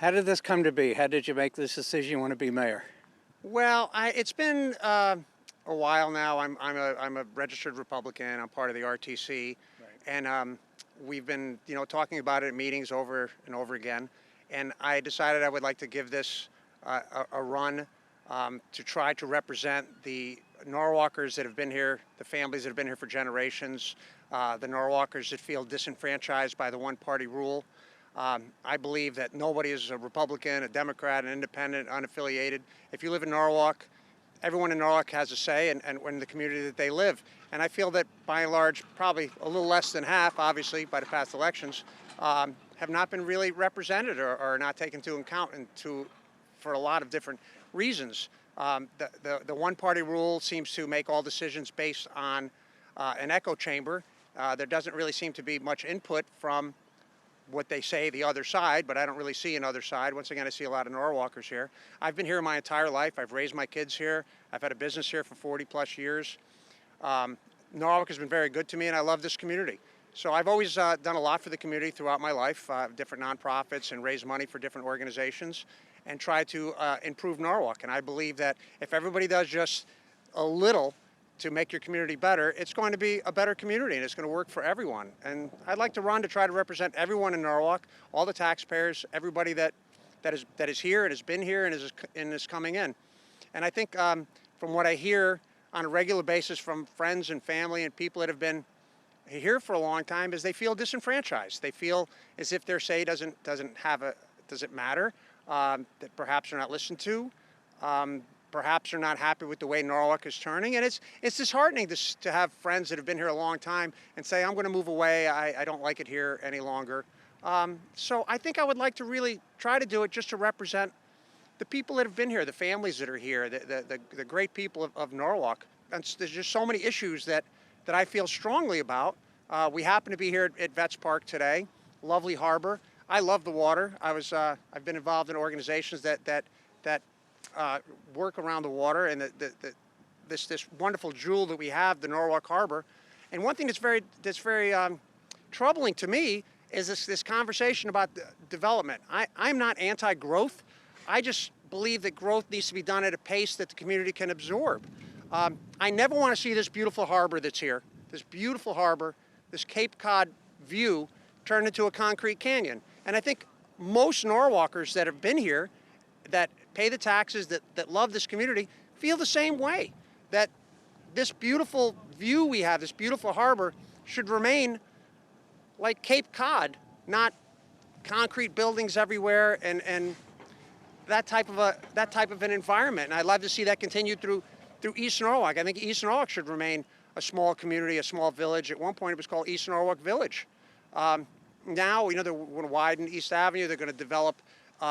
How did this come to be? How did you make this decision you want to be mayor? Well, it's been a while now. I'm a registered Republican. I'm part of the RTC, Right. and we've been talking about it at meetings over and over again. And I decided I would like to give this a run to try to represent the Norwalkers that have been here, the families that have been here for generations, the Norwalkers that feel disenfranchised by the one-party rule. I believe that nobody is a Republican, a Democrat, an independent, unaffiliated. If you live in Norwalk, everyone in Norwalk has a say and in the community that they live. And I feel that by and large, probably a little less than half, obviously, by the past elections, have not been really represented or not taken into account for a lot of different reasons. The one-party rule seems to make all decisions based on an echo chamber. There doesn't really seem to be much input from what they say the other side, but I don't really see another side. Once again, I see a lot of Norwalkers here. I've been here my entire life. I've raised my kids here. I've had a business here for 40 plus years. Norwalk has been very good to me, and I love this community. So I've always done a lot for the community throughout my life, different nonprofits, and raised money for different organizations, and try to improve Norwalk. And I believe that if everybody does just a little to make your community better, it's going to be a better community and it's going to work for everyone. And I'd like to run to try to represent everyone in Norwalk, all the taxpayers, everybody that is here and has been here and is coming in. And I think from what I hear on a regular basis from friends and family and people that have been here for a long time is they feel disenfranchised. They feel as if their say doesn't matter, that perhaps they're not listened to. Perhaps they're not happy with the way Norwalk is turning. And it's disheartening to have friends that have been here a long time and say, I'm going to move away. I don't like it here any longer. So I think I would like to really try to do it just to represent the people that have been here, the families that are here, the great people of Norwalk. And there's just so many issues that I feel strongly about. We happen to be here at Vets Park today. Lovely harbor. I love the water. I've been involved in organizations that work around the water and this wonderful jewel that we have, the Norwalk Harbor. And one thing that's very troubling to me is this conversation about development. I'm not anti-growth. I just believe that growth needs to be done at a pace that the community can absorb. I never want to see this beautiful harbor that's here, this beautiful harbor, this Cape Cod view turned into a concrete canyon. And I think most Norwalkers that have been here, that pay the taxes, that love this community, feel the same way, that this beautiful view we have, this beautiful harbor, should remain like Cape Cod, not concrete buildings everywhere and that type of an environment. And I'd love to see that continue through East Norwalk. I think East Norwalk should remain a small community, a small village. At one point it was called East Norwalk Village. Now, they're going to widen East Avenue, they're going to develop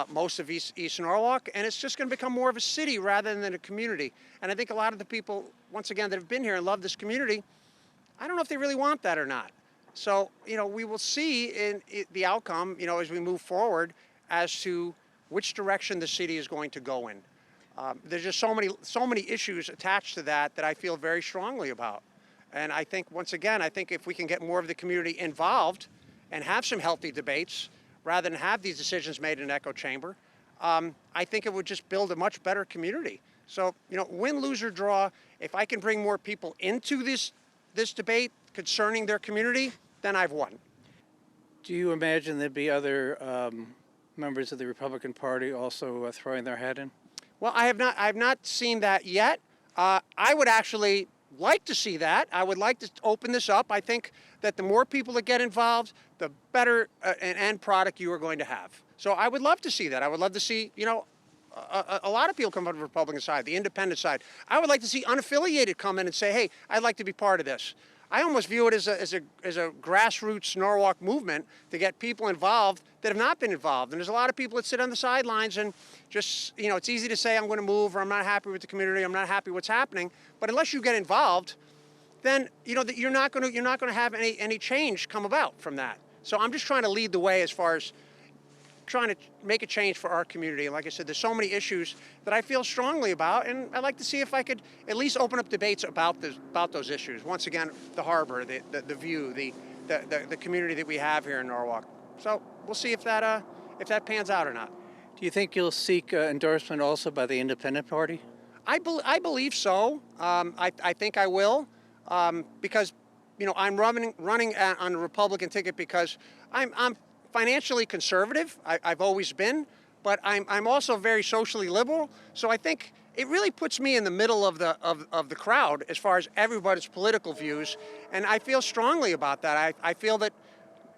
most of East Norwalk, and it's just going to become more of a city rather than a community. And I think a lot of the people, once again, that have been here and love this community, I don't know if they really want that or not. So, we will see in the outcome, as we move forward as to which direction the city is going to go in. There's just so many issues attached to that I feel very strongly about. And I think, once again, if we can get more of the community involved and have some healthy debates, rather than have these decisions made in an echo chamber, I think it would just build a much better community. So, win, lose, or draw, if I can bring more people into this debate concerning their community, then I've won. Do you imagine there'd be other members of the Republican Party also throwing their hat in? Well, I have not seen that yet. I would actually like to see that. I would like to open this up. I think that the more people that get involved, the better an end product you are going to have. So I would love to see that. I would love to see, a lot of people come from the Republican side, the independent side. I would like to see unaffiliated come in and say, hey, I'd like to be part of this. I almost view it as a grassroots Norwalk movement to get people involved that have not been involved. And there's a lot of people that sit on the sidelines and just, it's easy to say I'm going to move, or I'm not happy with the community, I'm not happy what's happening. But unless you get involved, then you're not going to have any change come about from that. So I'm just trying to lead the way as far as trying to make a change for our community. And like I said, there's so many issues that I feel strongly about, and I'd like to see if I could at least open up debates about those issues. Once again, the harbor, the view, the community that we have here in Norwalk. So we'll see if that pans out or not. Do you think you'll seek endorsement also by the independent party? I believe so. I think I will, because, I'm running on the Republican ticket because I'm financially conservative. I've always been, but I'm also very socially liberal. So I think it really puts me in the middle of the crowd as far as everybody's political views, and I feel strongly about that. I feel that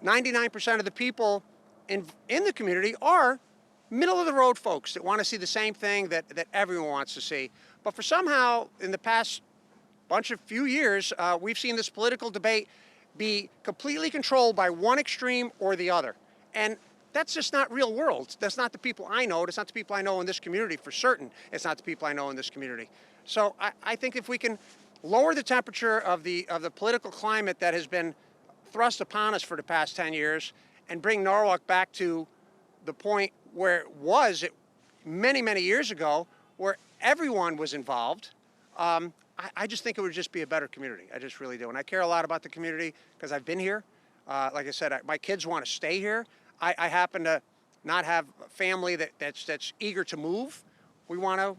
99% of the people in the community are middle of the road folks that want to see the same thing that everyone wants to see. But for somehow, in the past few years, we've seen this political debate be completely controlled by one extreme or the other. And that's just not real world. That's not the people I know. It's not the people I know in this community for certain. It's not the people I know in this community. So I think if we can lower the temperature of the political climate that has been thrust upon us for the past 10 years and bring Norwalk back to the point where it was many, many years ago, where everyone was involved, I just think it would just be a better community. I just really do. And I care a lot about the community because I've been here. Like I said, my kids want to stay here. I happen to not have a family that's eager to move. We want to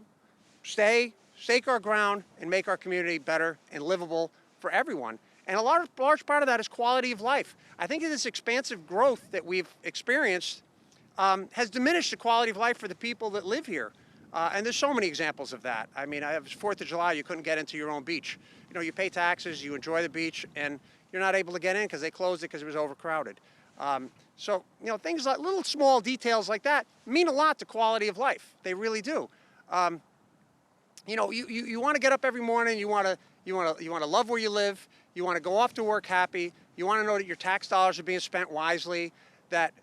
stake our ground and make our community better and livable for everyone. And a large part of that is quality of life. I think this expansive growth that we've experienced has diminished the quality of life for the people that live here. And there's so many examples of that. I mean, it was 4th of July, you couldn't get into your own beach. You pay taxes, you enjoy the beach, and you're not able to get in because they closed it because it was overcrowded. So, things like little small details like that mean a lot to quality of life. They really do. You want to get up every morning, you want to love where you live, you want to go off to work happy, you want to know that your tax dollars are being spent wisely, that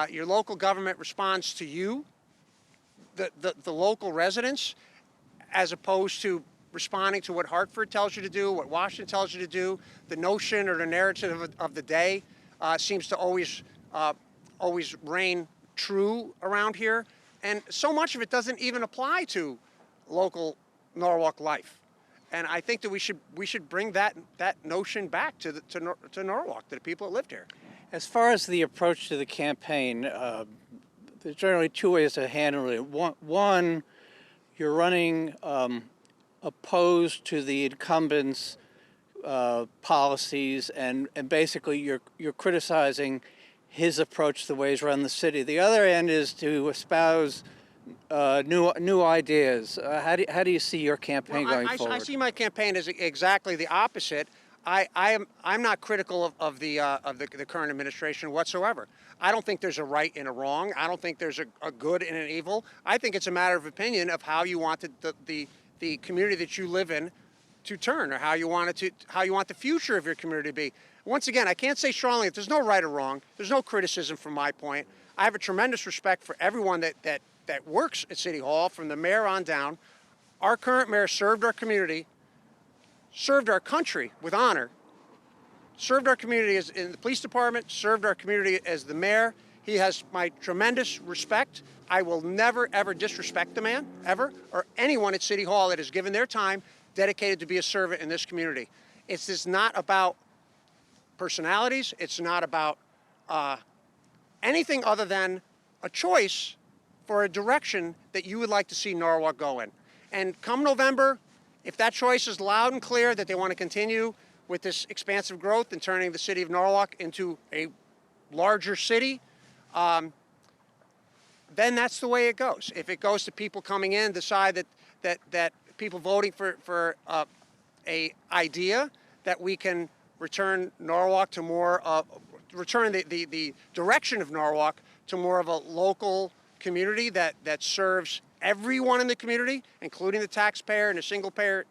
your local government responds to you, the local residents, as opposed to responding to what Hartford tells you to do, what Washington tells you to do. The notion or the narrative of the day seems to always reign true around here, and so much of it doesn't even apply to local Norwalk life. And I think that we should bring that notion back to Norwalk, to the people that lived here. As far as the approach to the campaign, there's generally two ways to handle it. One, you're running opposed to the incumbents' policies, and basically you're criticizing his approach to the way he's run the city. The other end is to espouse new ideas. How do you see your campaign going forward? I see my campaign as exactly the opposite. I'm not critical of the current administration whatsoever. I don't think there's a right and a wrong. I don't think there's a good and an evil. I think it's a matter of opinion of how you want the community that you live in to turn, or how you want the future of your community to be. Once again, I can't say strongly that there's no right or wrong. There's no criticism from my point. I have a tremendous respect for everyone that works at City Hall, from the mayor on down. Our current mayor served our community, served our country with honor, served our community as in the police department, served our community as the mayor. He has my tremendous respect. I will never, ever disrespect the man, ever, or anyone at City Hall that has given their time dedicated to be a servant in this community. It's just not about personalities. It's not about anything other than a choice for a direction that you would like to see Norwalk go in. And come November, if that choice is loud and clear that they want to continue with this expansive growth and turning the city of Norwalk into a larger city, then that's the way it goes. If it goes to people coming in, decide that people voting for a idea that we can return Norwalk to more return the direction of Norwalk to more of a local community that serves everyone in the community, including the taxpayer and the single payer,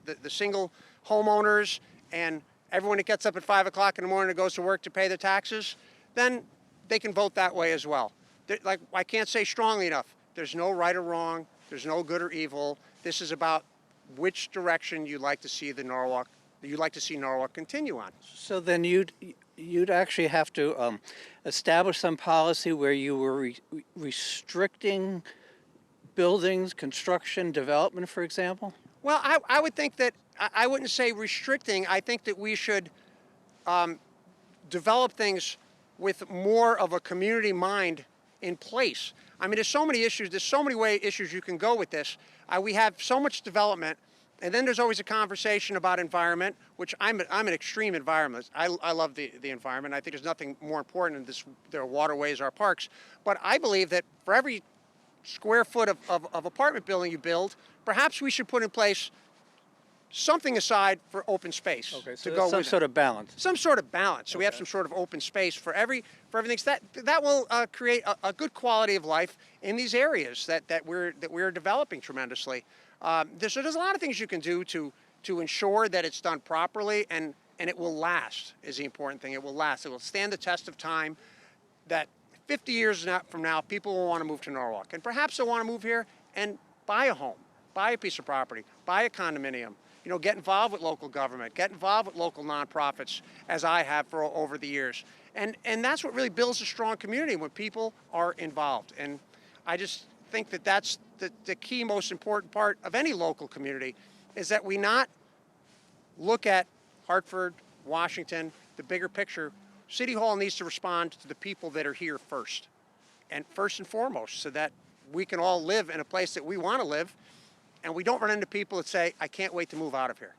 the single homeowners and everyone that gets up at 5 o'clock in the morning and goes to work to pay their taxes, then they can vote that way as well. Like, I can't say strongly enough, there's no right or wrong, there's no good or evil. This is about which direction you'd like to see Norwalk continue on. So then you'd actually have to establish some policy where you were restricting buildings, construction, development, for example? Well, I would think that, I wouldn't say restricting. I think that we should develop things with more of a community mind in place. I mean, there's so many issues. There's so many issues you can go with this. We have so much development, and then there's always a conversation about environment, which I'm an extreme environmentalist. I love the environment. I think there's nothing more important than this. There are waterways, our parks. But I believe that for every square foot of apartment building you build, perhaps we should put in place something aside for open space Okay, to so go there's some with it. sort of balance. Some sort of balance. So we have Okay. some sort of open space for everything. So that will create a good quality of life in these areas that we're developing tremendously. There's a lot of things you can do to ensure that it's done properly, and it will last is the important thing. It will last. It will stand the test of time. That 50 years from now, people will want to move to Norwalk, and perhaps they'll want to move here and buy a home, buy a piece of property, buy a condominium. You know, get involved with local government, get involved with local nonprofits, as I have for over the years. And that's what really builds a strong community, when people are involved. And I just think that that's the key, most important part of any local community, is that we not look at Hartford, Washington, the bigger picture. City Hall needs to respond to the people that are here first and foremost, so that we can all live in a place that we want to live, and we don't run into people that say, I can't wait to move out of here.